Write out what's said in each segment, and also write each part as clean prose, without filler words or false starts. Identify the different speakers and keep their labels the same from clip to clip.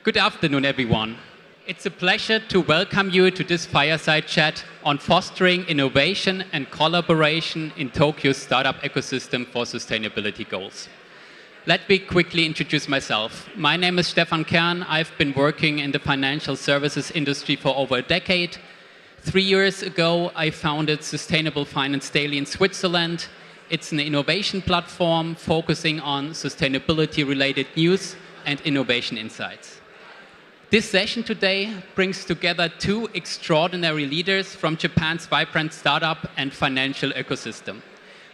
Speaker 1: Good afternoon, everyone. It's a pleasure to welcome you to this fireside chat on fostering innovation and collaboration in Tokyo's startup ecosystem for sustainability goals. Let me quickly introduce myself. My name is Stefan Kern. I've been working in the financial services industry for over a decade. 3 years ago, I founded Sustainable Finance Daily in Switzerland. It's an innovation platform focusing on sustainability-related news and innovation insights. This session today brings together two extraordinary leaders from Japan's vibrant startup and financial ecosystem.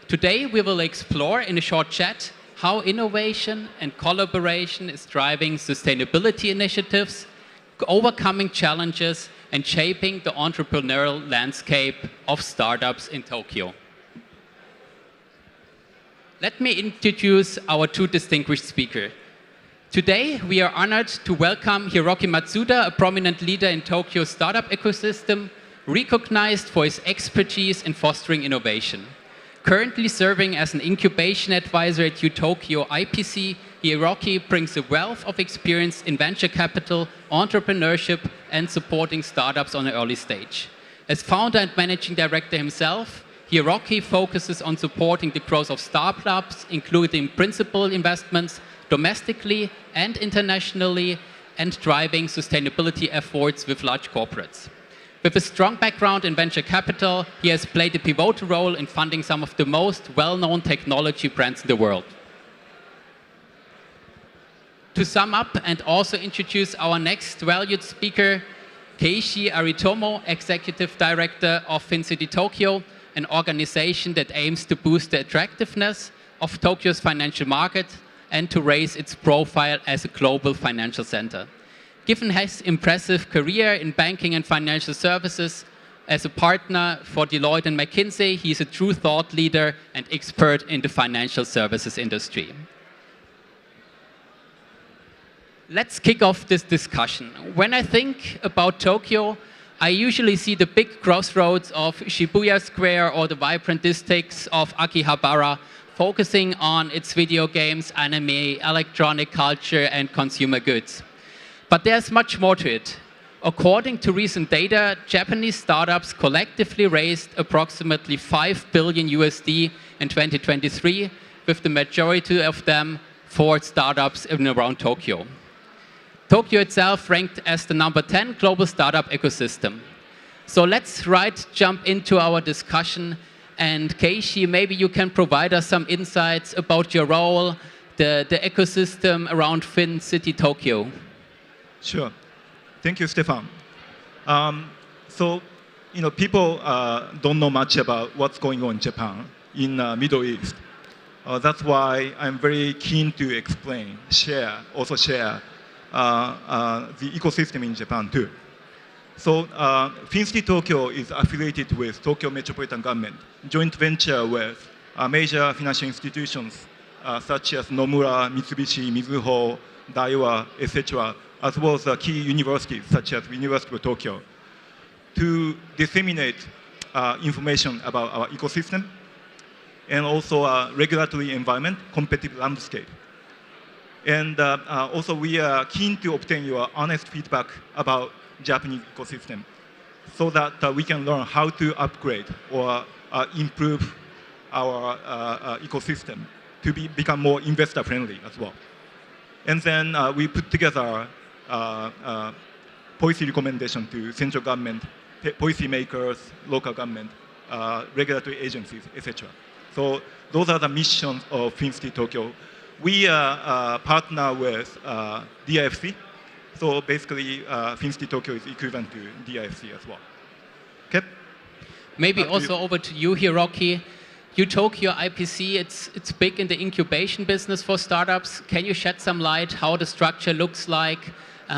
Speaker 1: Today, we will explore in a short chat how innovation and collaboration is driving sustainability initiatives, overcoming challenges, and shaping the entrepreneurial landscape of startups in Tokyo. Let me introduce our two distinguished speakers. Today, we are honored to welcome Hiroki Matsuda, a prominent leader in Tokyo's startup ecosystem, recognized for his expertise in fostering innovation. Currently serving as an incubation advisor at UTokyo IPC, Hiroki brings a wealth of experience in venture capital, entrepreneurship, and supporting startups on an early stage. As founder and managing director himself, Hiroki focuses on supporting the growth of startups, including principal investments, domestically and internationally, and driving sustainability efforts with large corporates. With a strong background in venture capital, he has played a pivotal role in funding some of the most well-known technology brands in the world. To sum up and also introduce our next valued speaker, Keiichi Aritomo, Executive Director of FinCity Tokyo, an organization that aims to boost the attractiveness of Tokyo's financial market and to raise its profile as a global financial center. Given his impressive career in banking and financial services, as a partner for Deloitte and McKinsey, he is a true thought leader and expert in the financial services industry. Let's kick off this discussion. When I think about Tokyo, I usually see the big crossroads of Shibuya Square or the vibrant districts of Akihabara, focusing on its video games, anime, electronic culture, and consumer goods. But there's much more to it. According to recent data, Japanese startups collectively raised approximately $5 billion in 2023, with the majority of them for startups in and around Tokyo. Tokyo itself ranked as the number 10 global startup ecosystem. So let's jump into our discussion. And Keiichi, maybe you can provide us some insights about your role, the ecosystem around FinCity Tokyo.
Speaker 2: Sure. Thank you, Stefan. People don't know much about what's going on in Japan, in Middle East. That's why I'm very keen to explain, share the ecosystem in Japan too. So FinCity Tokyo is affiliated with Tokyo Metropolitan Government, joint venture with major financial institutions such as Nomura, Mitsubishi, Mizuho, Daiwa, etc., as well as key universities such as University of Tokyo, to disseminate information about our ecosystem and also regulatory environment, competitive landscape. And also we are keen to obtain your honest feedback about Japanese ecosystem so that we can learn how to upgrade or improve our ecosystem to become more investor friendly as well. And then we put together policy recommendation to central government, policy makers, local government, regulatory agencies, etc. So those are the missions of FinCity Tokyo. We partner with DIFC. So basically, FinCity Tokyo is equivalent to DIFC as well. Okay?
Speaker 1: Maybe also over to you, Hiroki. UTokyo IPC, it's big in the incubation business for startups. Can you shed some light how the structure looks like,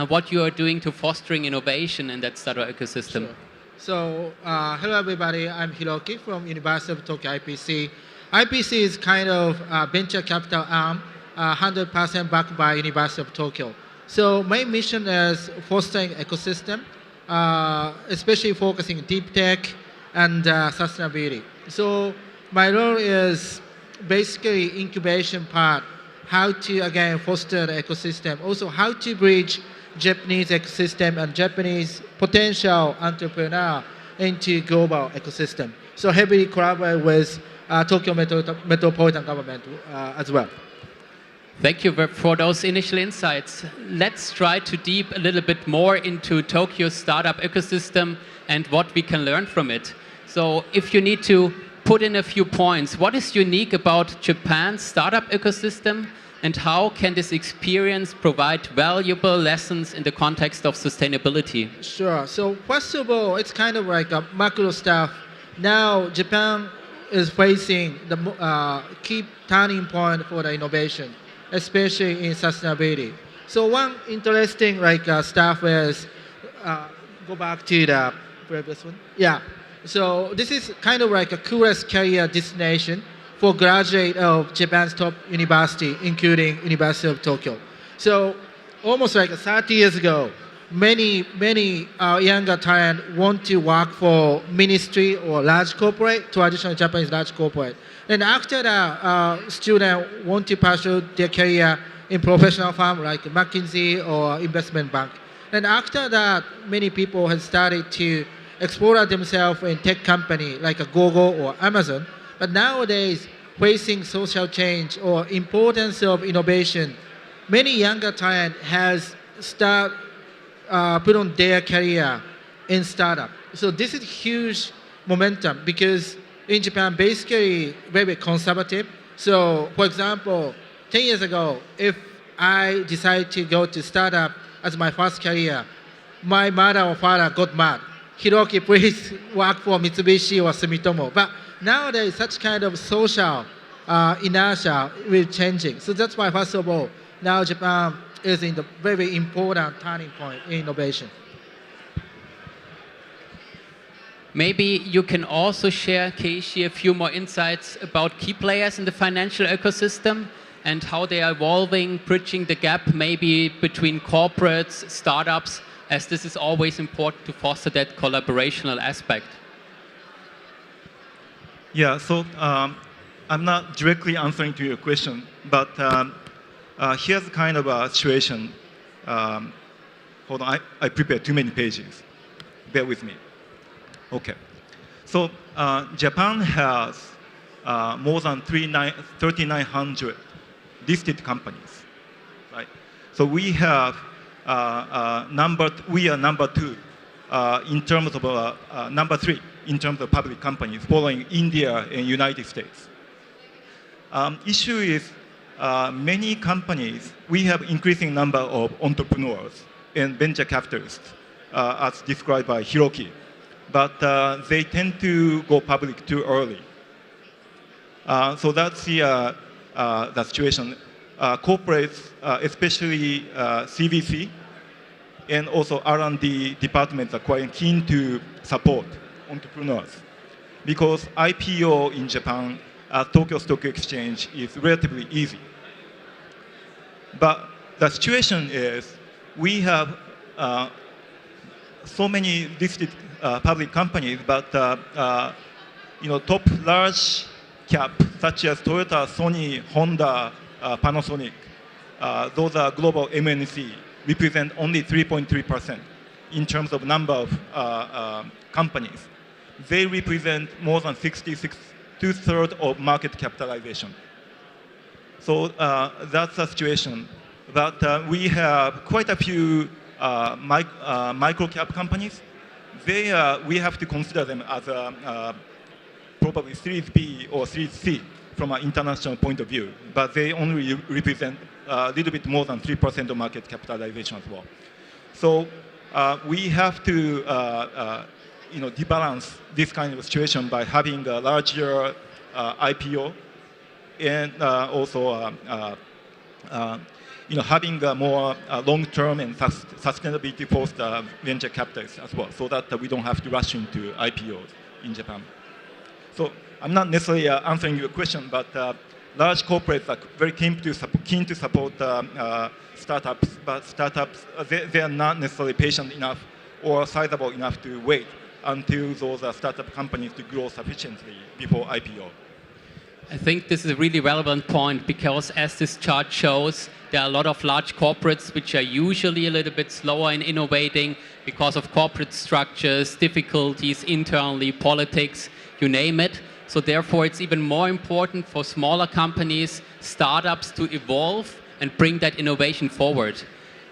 Speaker 1: what you are doing to fostering innovation in that startup ecosystem?
Speaker 3: Sure. So, hello everybody. I'm Hiroki from University of Tokyo IPC. IPC is kind of a venture capital arm, 100% backed by University of Tokyo. So my mission is fostering ecosystem, especially focusing deep tech and sustainability. So my role is basically incubation part, how to again foster the ecosystem, also how to bridge Japanese ecosystem and Japanese potential entrepreneur into global ecosystem. So heavily collaborate with Tokyo Metropolitan Government as well.
Speaker 1: Thank you for those initial insights. Let's try to deep a little bit more into Tokyo's startup ecosystem and what we can learn from it. So if you need to put in a few points, what is unique about Japan's startup ecosystem and how can this experience provide valuable lessons in the context of sustainability?
Speaker 3: Sure. So first of all, it's kind of like a macro stuff. Now Japan is facing the key turning point for the innovation, especially in sustainability. So one interesting stuff is, go back to the previous one. Yeah. So this is kind of like a coolest career destination for graduate of Japan's top university, including University of Tokyo. So almost like 30 years ago, many younger talent want to work for ministry or large corporate, traditional Japanese large corporate. And after that, student want to pursue their career in professional firm like McKinsey or investment bank. And after that, many people have started to explore themselves in tech company like a Google or Amazon. But nowadays, facing social change or importance of innovation, many younger talent has put on their career in startup. So this is huge momentum because in Japan, basically very conservative. So for example, 10 years ago, if I decided to go to startup as my first career, my mother or father got mad. Hiroki, please work for Mitsubishi or Sumitomo. But nowadays, such kind of social inertia is changing. So that's why, first of all, now Japan is in the very important turning point in innovation.
Speaker 1: Maybe you can also share, Keiichi, a few more insights about key players in the financial ecosystem and how they are evolving, bridging the gap maybe between corporates, startups, as this is always important to foster that collaborational aspect.
Speaker 2: Yeah, so I'm not directly answering to your question, but here's kind of a situation. Hold on, I prepared too many pages. Bear with me. Okay. So Japan has more than 3,900 listed companies, right? So we have we are number 2 in terms of number 3 in terms of public companies, following India and United States. Issue is many companies, we have increasing number of entrepreneurs and venture capitalists, as described by Hiroki, but they tend to go public too early. So that's the situation. Corporates, especially CVC, and also R&D departments are quite keen to support entrepreneurs because IPO in Japan at Tokyo Stock Exchange is relatively easy. But the situation is we have so many listed public companies, but top large cap such as Toyota, Sony, Honda, Panasonic, those are global MNC, represent only 3.3% in terms of number of companies. They represent more than 2/3 of market capitalization. So that's the situation. But we have quite a few micro cap companies. We have to consider them as probably Series B or Series C from an international point of view, but they only represent a little bit more than 3% of market capitalization as well. So we have to debalance this kind of situation by having a larger IPO and also having a more long-term and sustainability post venture capitalists as well, so that we don't have to rush into IPOs in Japan. So I'm not necessarily answering your question, but large corporates are very keen to support startups, but startups, they are not necessarily patient enough or sizable enough to wait until those startup companies to grow sufficiently before IPO.
Speaker 1: I think this is a really relevant point because as this chart shows, there are a lot of large corporates which are usually a little bit slower in innovating because of corporate structures, difficulties internally, politics, you name it. So therefore, it's even more important for smaller companies, startups to evolve and bring that innovation forward.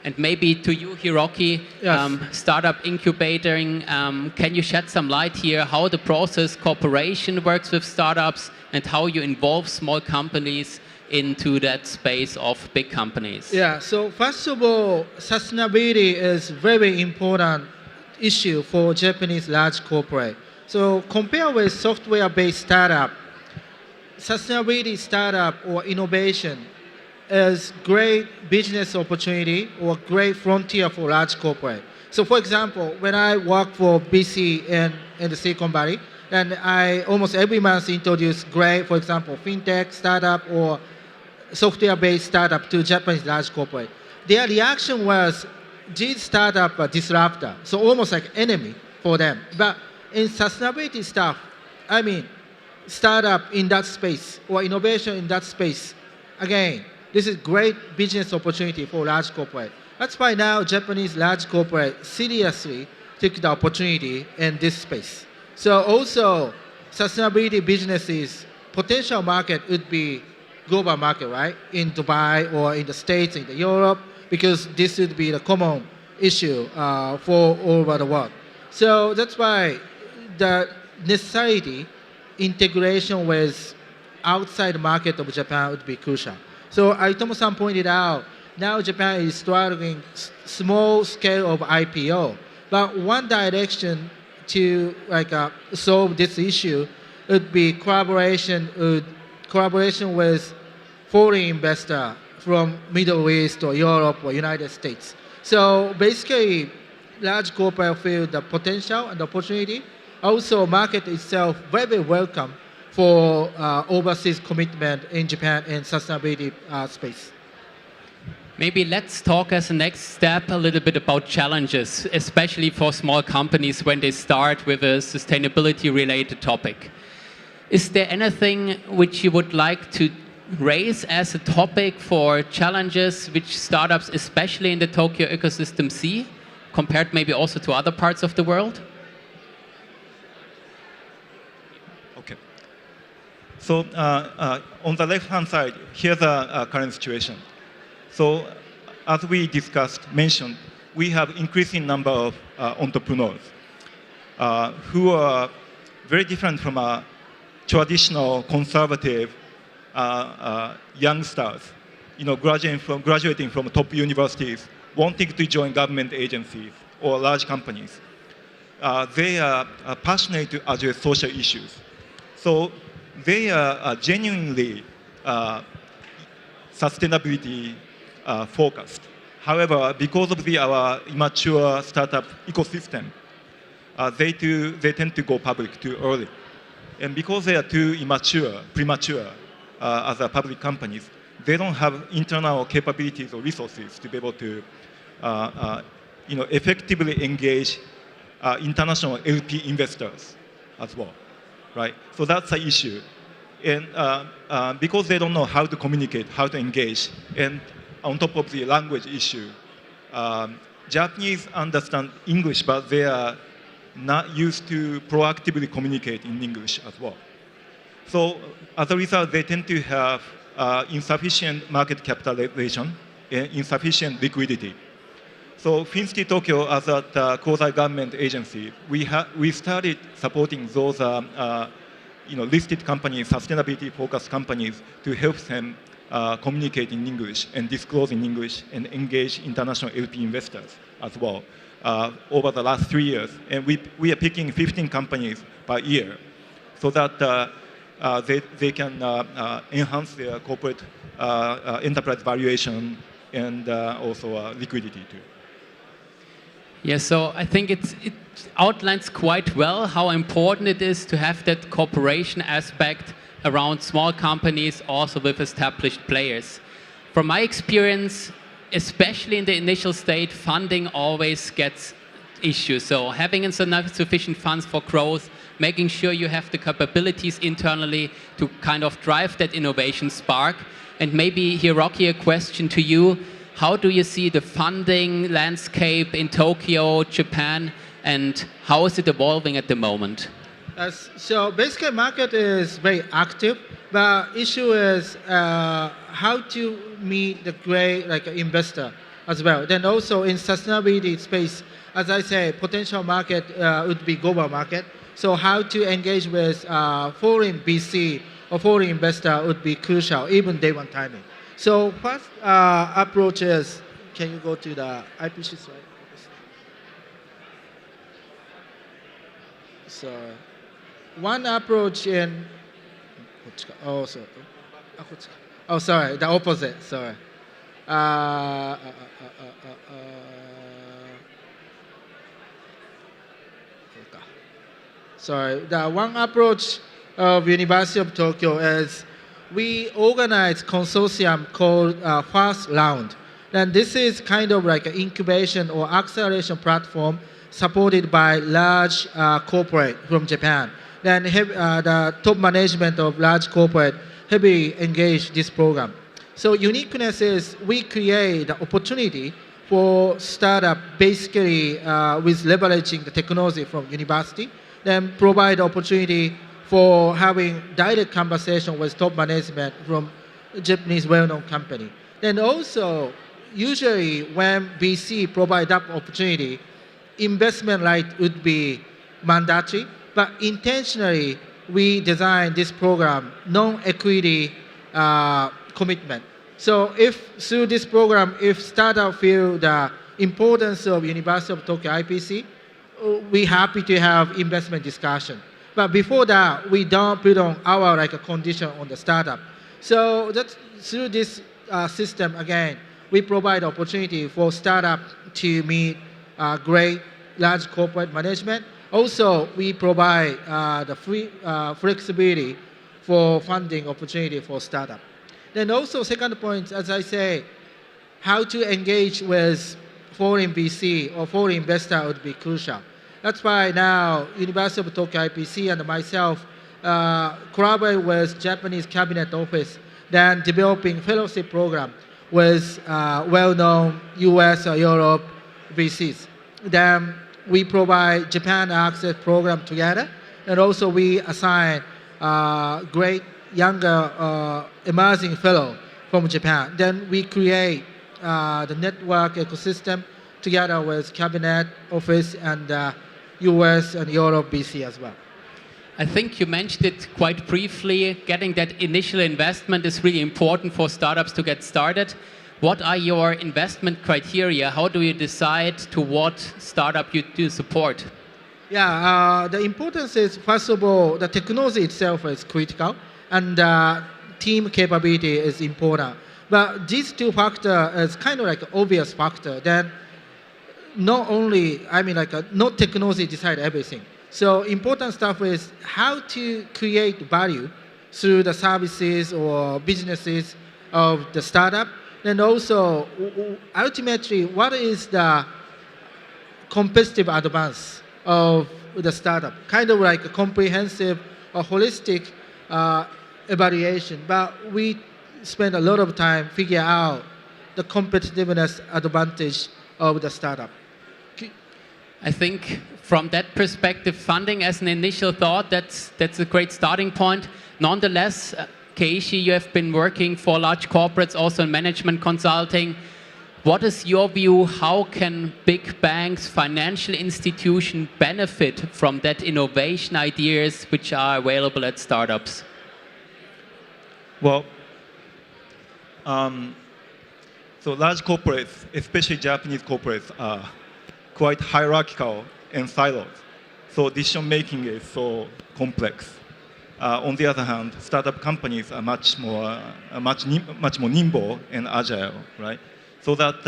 Speaker 1: And maybe to you, Hiroki,
Speaker 3: Yes.
Speaker 1: startup incubating, can you shed some light here how the process cooperation works with startups and how you involve small companies into that space of big companies?
Speaker 3: Yeah, so first of all, sustainability is very important issue for Japanese large corporate. So compare with software-based startup, sustainability startup or innovation is great business opportunity or great frontier for large corporate. So for example, when I work for BC in the Silicon Valley, and I almost every month introduce great, for example, fintech startup or software-based startup to Japanese large corporate. Their reaction was these startup are disruptor, so almost like enemy for them. But in sustainability stuff, I mean, startup in that space or innovation in that space, again, this is great business opportunity for large corporate. That's why now Japanese large corporate seriously took the opportunity in this space. So also, sustainability businesses, potential market would be global market, right? In Dubai or in the States, in the Europe, because this would be the common issue for all over the world. So that's why the necessity integration with outside market of Japan would be crucial. So Aitomo-san pointed out, now Japan is struggling small scale of IPO, but one direction to solve this issue would be collaboration with foreign investor from Middle East or Europe or United States. So basically, large corporate feel the potential and the opportunity. Also, market itself very welcome for overseas commitment in Japan in sustainability space.
Speaker 1: Maybe let's talk as a next step a little bit about challenges, especially for small companies when they start with a sustainability-related topic. Is there anything which you would like to raise as a topic for challenges which startups, especially in the Tokyo ecosystem, see, compared maybe also to other parts of the world?
Speaker 2: Okay. So on the left-hand side, here's the current situation. So as we mentioned, we have increasing number of entrepreneurs who are very different from a traditional conservative youngsters, graduating from top universities, wanting to join government agencies or large companies. They are passionate to address social issues. So they are genuinely sustainability focused. However, because of our immature startup ecosystem, they tend to go public too early. And because they are too premature as a public companies, they don't have internal capabilities or resources to be able to effectively engage international LP investors as well, right? So that's the issue. And because they don't know how to communicate, how to engage, and on top of the language issue, Japanese understand English, but they are not used to proactively communicate in English as well. So as a result, they tend to have insufficient market capitalization and insufficient liquidity. So Finsky Tokyo, as a quasi-government agency, we started supporting those listed companies, sustainability-focused companies, to help them communicate in English and disclose in English and engage international LP investors as well over the last 3 years. And we are picking 15 companies per year so that they can enhance their corporate enterprise valuation and also liquidity too.
Speaker 1: Yeah, so I think it outlines quite well how important it is to have that cooperation aspect around small companies, also with established players. From my experience, especially in the initial state, funding always gets issues. So having enough sufficient funds for growth, making sure you have the capabilities internally to kind of drive that innovation spark. And maybe, Hiroki, a question to you. How do you see the funding landscape in Tokyo, Japan, and how is it evolving at the moment?
Speaker 3: So basically, market is very active, but issue is how to meet the great investor as well. Then also in sustainability space, as I say, potential market would be global market. So how to engage with foreign VC or foreign investor would be crucial, even day one timing. So first approach is, can you go to the IPC slide? So one approach in, sorry, the opposite, sorry. Sorry, the one approach of University of Tokyo is we organize consortium called First Round. And this is kind of like an incubation or acceleration platform supported by large corporate from Japan. Then the top management of large corporate heavily engaged this program. So uniqueness is we create the opportunity for startup basically with leveraging the technology from university, then provide opportunity for having direct conversation with top management from Japanese well-known company. Then also, usually when VC provide that opportunity, investment right would be mandatory, but intentionally we designed this program non-equity commitment. So if through this program, if startup feel the importance of University of Tokyo IPC, we're happy to have investment discussion. But before that, we don't put on our a condition on the startup. So that's through this system, again, we provide opportunity for startup to meet great large corporate management. Also, we provide the free flexibility for funding opportunity for startup. Then also, second point, as I say, how to engage with foreign VC or foreign investor would be crucial. That's why now University of Tokyo IPC and myself collaborate with Japanese Cabinet Office, then developing fellowship program with well-known US or Europe VCs. Then we provide Japan Access Program together, and also we assign great younger emerging fellow from Japan. Then we create the network ecosystem together with Cabinet Office and US and Europe VC as well.
Speaker 1: I think you mentioned it quite briefly. Getting that initial investment is really important for startups to get started. What are your investment criteria? How do you decide to what startup you do support?
Speaker 3: Yeah, the importance is, first of all, the technology itself is critical, and team capability is important. But these two factors is kind of like an obvious factor. Then not only, not technology decide everything. So important stuff is how to create value through the services or businesses of the startup. And also, ultimately, what is the competitive advance of the startup? Kind of like a comprehensive or holistic evaluation. But we spend a lot of time figure out the competitiveness advantage of the startup.
Speaker 1: I think from that perspective, funding as an initial thought, that's a great starting point. Nonetheless, Keiichi, you have been working for large corporates, also in management consulting. What is your view? How can big banks, financial institutions benefit from that innovation ideas which are available at startups?
Speaker 2: Well, so large corporates, especially Japanese corporates, are quite hierarchical and siloed. So decision making is so complex. On the other hand, startup companies are much more nimble and agile, right? So that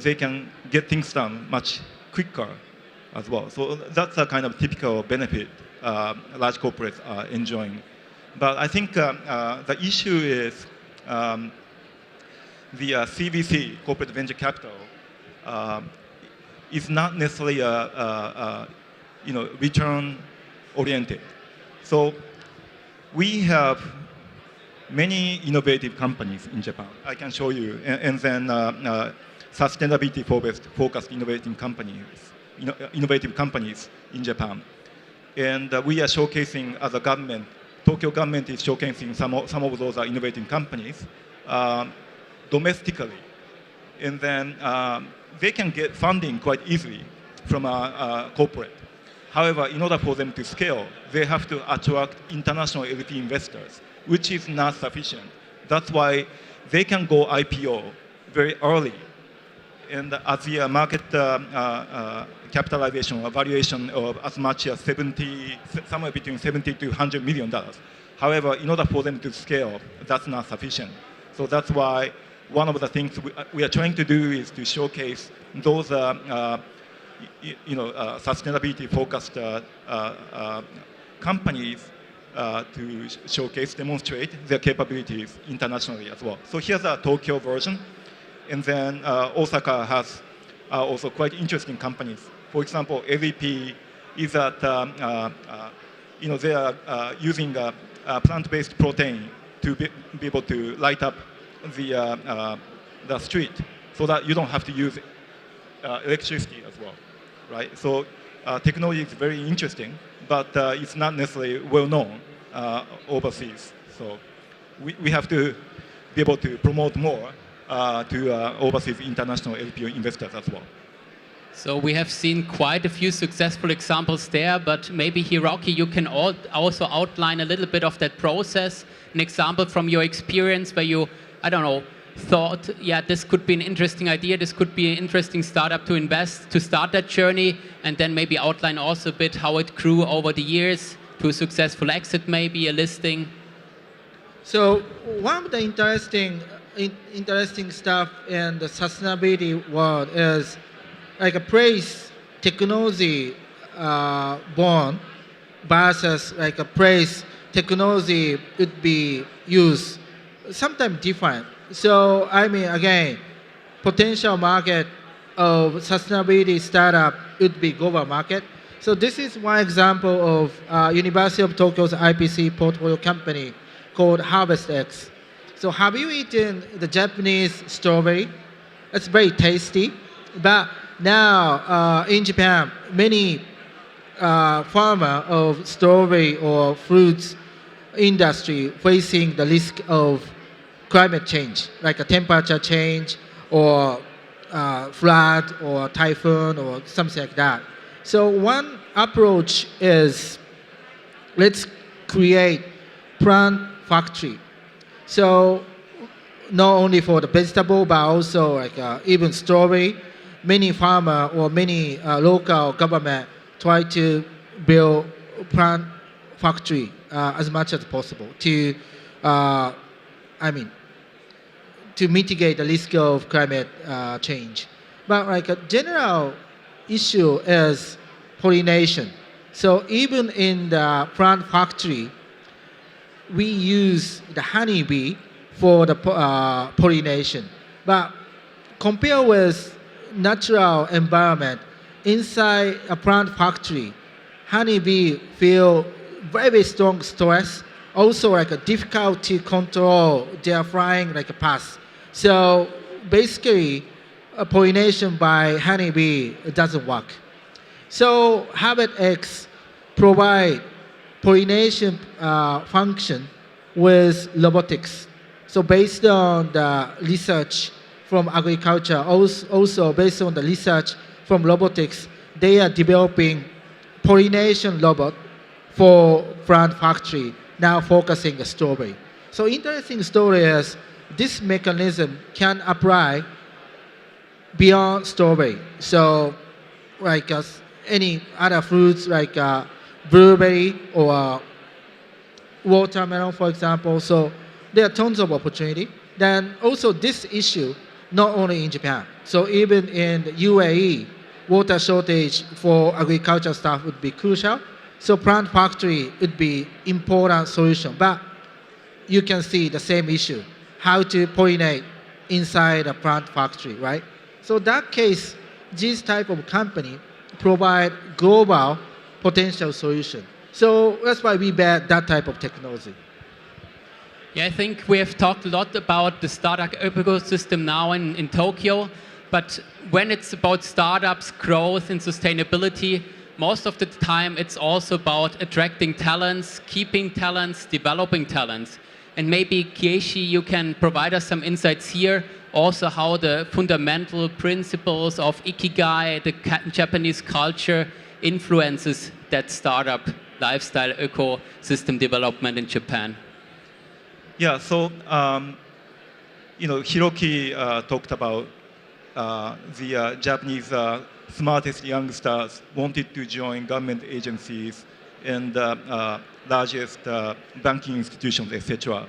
Speaker 2: they can get things done much quicker as well. So that's a kind of typical benefit large corporates are enjoying. But I think the issue is the CVC, corporate venture capital, is not necessarily return oriented. So we have many innovative companies in Japan. I can show you, and then sustainability focused innovative companies in Japan. And we are showcasing as a government. Tokyo government is showcasing some of those innovative companies domestically, and then they can get funding quite easily from a corporate. However, in order for them to scale, they have to attract international LP investors, which is not sufficient. That's why they can go IPO very early. And as the market capitalization or valuation of as much as somewhere between $70 to $100 million. However, in order for them to scale, that's not sufficient. So that's why one of the things we are trying to do is to showcase those sustainability-focused companies to showcase, demonstrate their capabilities internationally as well. So here's a Tokyo version. And then Osaka has also quite interesting companies. For example, AVP is that they are using plant-based protein to be able to light up the street so that you don't have to use electricity as well, right? So technology is very interesting, but it's not necessarily well known overseas. So we have to be able to promote more to overseas international LPO investors as well.
Speaker 1: So we have seen quite a few successful examples there, but maybe Hiroki, you can also outline a little bit of that process, an example from your experience where you, I don't know, thought, yeah, this could be an interesting idea, this could be an interesting startup to invest, to start that journey, and then maybe outline also a bit how it grew over the years to a successful exit, maybe a listing.
Speaker 3: So one of the interesting stuff in the sustainability world is like a praise technology born versus like a praise technology would be used sometimes different. So I mean, again, potential market of sustainability startup would be global market. So this is one example of University of Tokyo's IPC portfolio company called HarvestX. So have you eaten the Japanese strawberry? It's very tasty. But now in Japan, many farmer of strawberry or fruits industry facing the risk of climate change, like a temperature change or flood or typhoon or something like that. So one approach is let's create plant factory. So not only for the vegetable, but also like even strawberry. Many farmer or many local government try to build plant factory as much as possible to, to mitigate the risk of climate change. But like a general issue is pollination. So even in the plant factory, we use the honeybee for the pollination. But compared with natural environment, inside a plant factory, honeybee feel very strong stress, also like a difficult to control their flying like a path. So basically, pollination by honeybee doesn't work. So HarvestX provide pollination function with robotics. So based on the research from agriculture, also based on the research from robotics, they are developing pollination robot for plant factory, now focusing on strawberry. So interesting story is this mechanism can apply beyond strawberry. So like any other fruits like blueberry or watermelon, for example. So there are tons of opportunity. Then also this issue, not only in Japan. So even in the UAE, water shortage for agricultural staff would be crucial. So plant factory would be important solution. But you can see the same issue, how to pollinate inside a plant factory, right? So that case, this type of company provide global potential solution. So that's why we bet that type of technology.
Speaker 1: Yeah, I think we have talked a lot about the startup ecosystem now in Tokyo, but when it's about startups, growth, and sustainability, most of the time it's also about attracting talents, keeping talents, developing talents. And maybe Keiichi, you can provide us some insights here, also how the fundamental principles of Ikigai, the Japanese culture, influences that startup lifestyle ecosystem development in Japan.
Speaker 2: Yeah, so Hiroki talked about the Japanese smartest youngsters wanted to join government agencies and largest banking institutions, etc.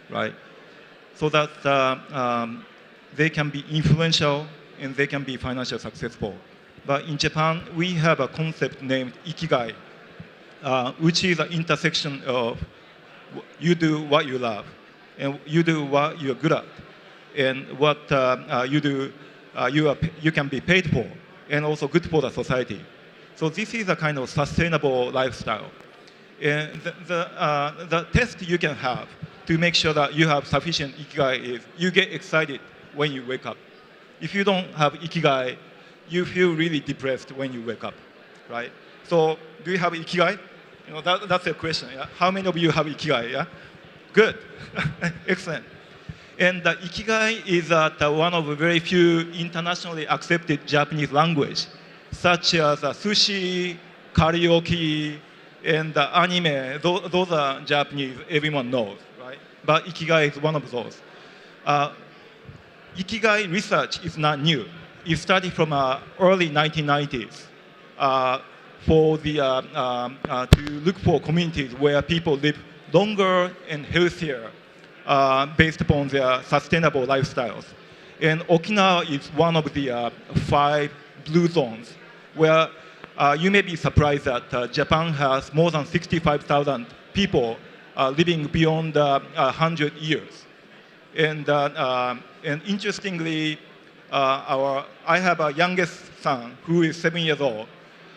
Speaker 2: Right? So that they can be influential and they can be financially successful. But in Japan, we have a concept named Ikigai, which is an intersection of you do what you love, and you do what you're good at, and what you do you can be paid for, and also good for the society. So this is a kind of sustainable lifestyle. And the test you can have to make sure that you have sufficient Ikigai is you get excited when you wake up. If you don't have Ikigai, you feel really depressed when you wake up, right? So do you have Ikigai? That's a question. Yeah? How many of you have Ikigai? Yeah? Good. Excellent. And Ikigai is one of the very few internationally accepted Japanese language, such as sushi, karaoke, and anime. Those are Japanese, everyone knows, right? But Ikigai is one of those. Ikigai research is not new. It started from early 1990s for to look for communities where people live longer and healthier based upon their sustainable lifestyles. And Okinawa is one of the 5 blue zones where you may be surprised that Japan has more than 65,000 people living beyond 100 years. And interestingly, I have a youngest son who is 7 years old.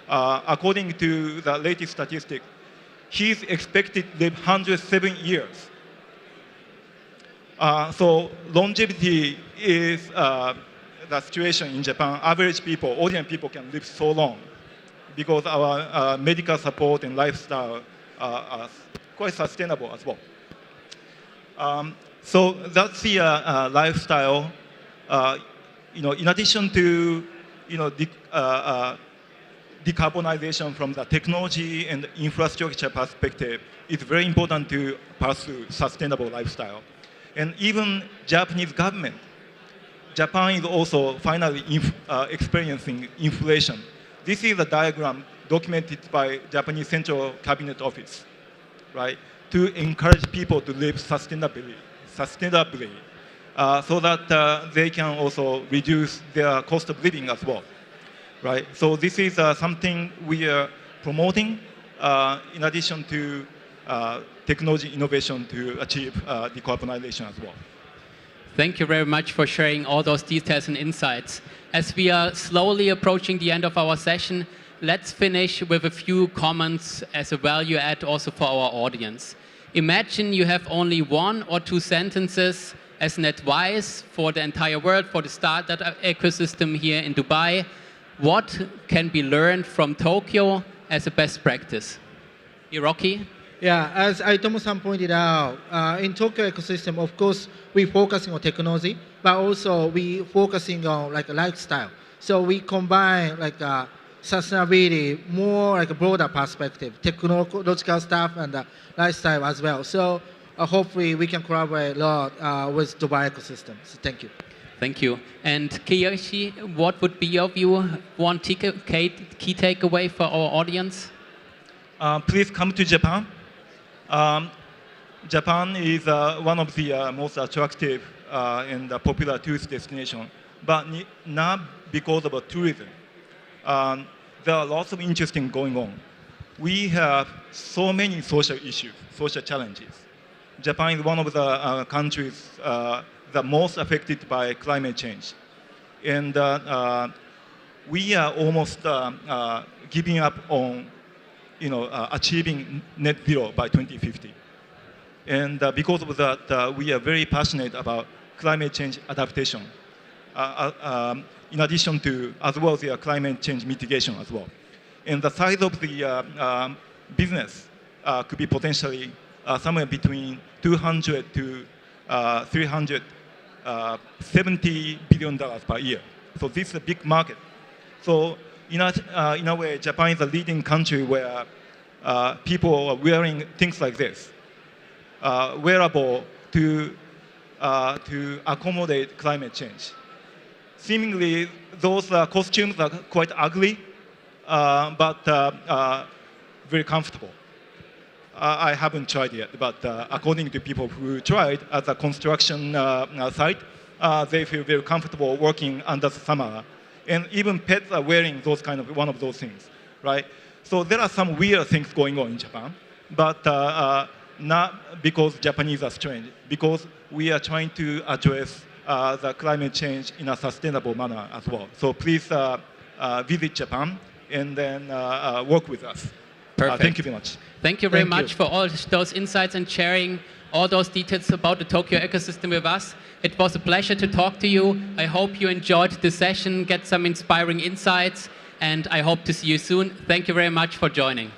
Speaker 2: According to the latest statistic, he's expected to live 107 years. So longevity is the situation in Japan. Average people, ordinary people can live so long because our medical support and lifestyle are quite sustainable as well. So that's the lifestyle. In addition to decarbonization from the technology and infrastructure perspective, it's very important to pursue sustainable lifestyle. And even Japanese government, Japan is also finally experiencing inflation. This is a diagram documented by Japanese Central Cabinet Office, right? To encourage people to live sustainably, so that they can also reduce their cost of living as well, right? So this is something we are promoting in addition to technology innovation to achieve decarbonization as well.
Speaker 1: Thank you very much for sharing all those details and insights. As we are slowly approaching the end of our session, let's finish with a few comments as a value add also for our audience. Imagine you have only 1 or 2 sentences as an advice for the entire world, for the startup ecosystem here in Dubai. What can be learned from Tokyo as a best practice? Hiroki?
Speaker 3: Yeah, as Aitomo-san pointed out, in Tokyo ecosystem, of course, we're focusing on technology, but also we focusing on like a lifestyle. So we combine like sustainability, more like a broader perspective, technological stuff and lifestyle as well. So hopefully we can collaborate a lot with Dubai ecosystem. So thank you.
Speaker 1: Thank you. And Keiichi, what would be your view, one key takeaway for our audience?
Speaker 2: Please come to Japan. Japan is one of the most attractive and popular tourist destination, but not because of tourism. There are lots of interesting going on. We have so many social issues, social challenges. Japan is one of the countries the most affected by climate change. And we are almost giving up on achieving net zero by 2050. And because of that, we are very passionate about climate change adaptation, in addition to, as well as climate change mitigation as well. And the size of the business could be potentially somewhere between 200 to 370 billion dollars per year. So this is a big market. So in a way, Japan is a leading country where people are wearing things like this, wearable to accommodate climate change. Seemingly, those costumes are quite ugly, but very comfortable. I haven't tried yet, but according to people who tried at the construction site, they feel very comfortable working under the summer. And even pets are wearing those one of those things, right? So there are some weird things going on in Japan, but not because Japanese are strange, because we are trying to address the climate change in a sustainable manner as well. So please visit Japan and then work with us.
Speaker 1: Perfect.
Speaker 2: Thank you very much.
Speaker 1: Thank you very
Speaker 3: Thank you.
Speaker 1: much for all those insights and sharing all those details about the Tokyo ecosystem with us. It was a pleasure to talk to you. I hope you enjoyed the session, get some inspiring insights, and I hope to see you soon. Thank you very much for joining.